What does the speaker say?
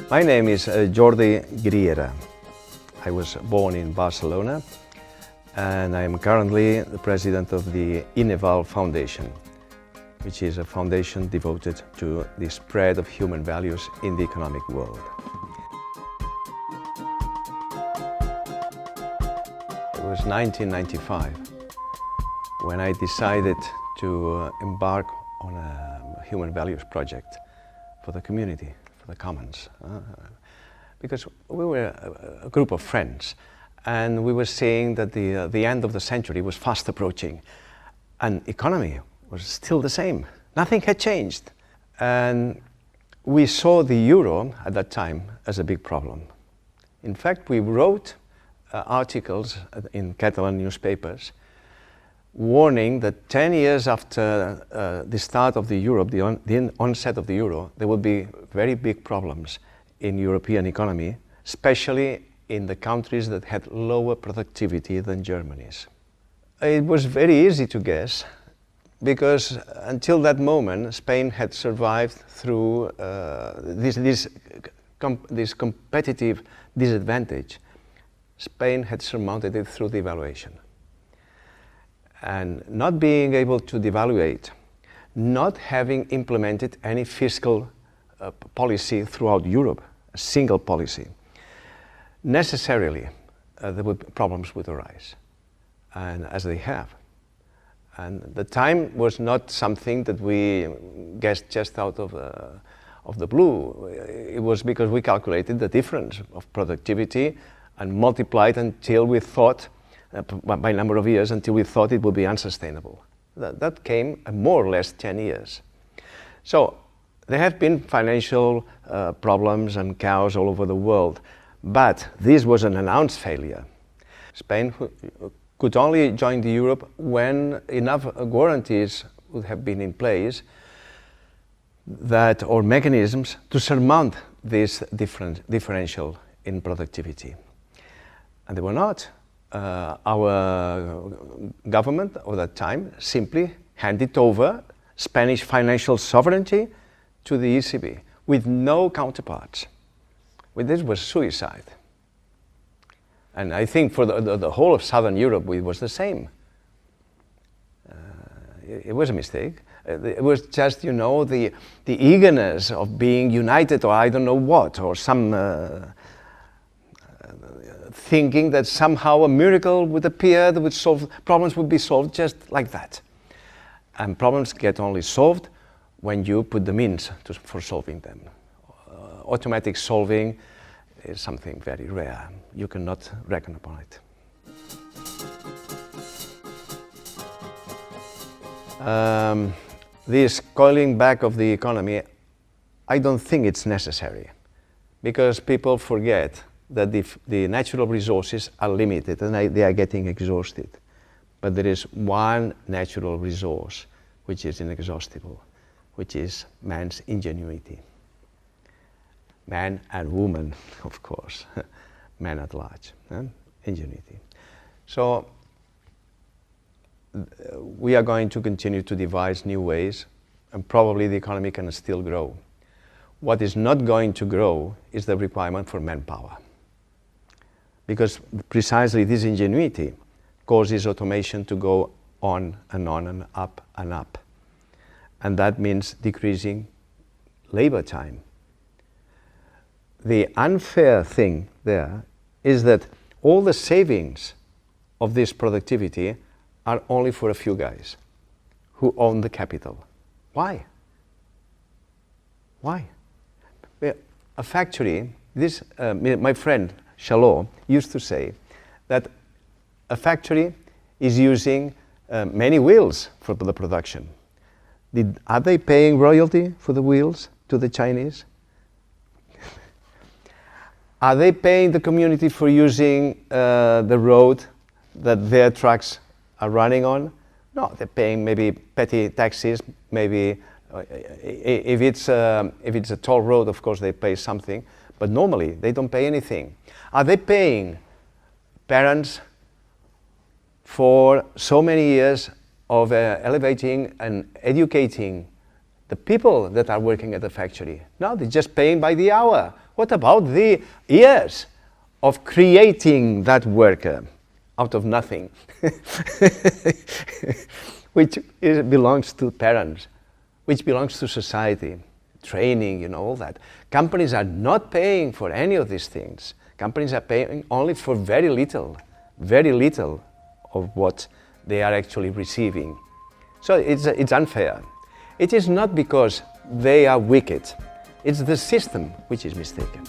My name is Jordi Griera. I was born in Barcelona and I am currently the president of the Ineval Foundation, which is a foundation devoted to the spread of human values in the economic world. It was 1995 when I decided to embark on a human values project for the community, for the commons. Because we were a group of friends and we were seeing that the end of the century was fast approaching and economy was still the same. Nothing had changed. And we saw the euro at that time as a big problem. In fact, we wrote articles in Catalan newspapers warning that 10 years after the start of the euro, the onset of the euro, there would be very big problems in European economy, especially in the countries that had lower productivity than Germany's. It was very easy to guess because until that moment, Spain had survived through this competitive disadvantage. Spain had surmounted it through devaluation. And not being able to devaluate, not having implemented any fiscal policy throughout Europe, a single policy, necessarily there would problems would arise, and as they have. And the time was not something that we guessed just out of the blue. It was because we calculated the difference of productivity and multiplied until we thought, by number of years, until we thought it would be unsustainable. That came more or less 10 years. So there have been financial problems and chaos all over the world, but this was an announced failure. Spain could only join the Europe when enough guarantees would have been in place or mechanisms to surmount this differential in productivity. And they were not. Our government of that time simply handed over Spanish financial sovereignty to the ECB with no counterparts. This was suicide. And I think for the whole of Southern Europe, it was the same. It was a mistake. It was just, the eagerness of being united or I don't know what, or some thinking that somehow a miracle would appear that would solve problems, would be solved just like that. And problems get only solved when you put the means for solving them. Automatic solving is something very rare. You cannot reckon upon it. This coiling back of the economy, I don't think it's necessary because people forget that the natural resources are limited and they are getting exhausted. But there is one natural resource which is inexhaustible, which is man's ingenuity. Man and woman, of course, man at large, ingenuity. So we are going to continue to devise new ways and probably the economy can still grow. What is not going to grow is the requirement for manpower. Because precisely this ingenuity causes automation to go on and up and up. And that means decreasing labor time. The unfair thing there is that all the savings of this productivity are only for a few guys who own the capital. Why? Why? A factory, my friend Chalot used to say that a factory is using many wheels for the production. Are they paying royalty for the wheels to the Chinese? Are they paying the community for using the road that their trucks are running on? No, they're paying maybe petty taxes, maybe if it's a toll road, of course they pay something, but normally they don't pay anything. Are they paying parents for so many years of elevating and educating the people that are working at the factory. No, they're just paying by the hour. What about the years of creating that worker out of nothing, which belongs to parents, which belongs to society, training, you know, all that. Companies are not paying for any of these things. Companies are paying only for very little of what they are actually receiving. So it's unfair. It is not because they are wicked, it's the system which is mistaken.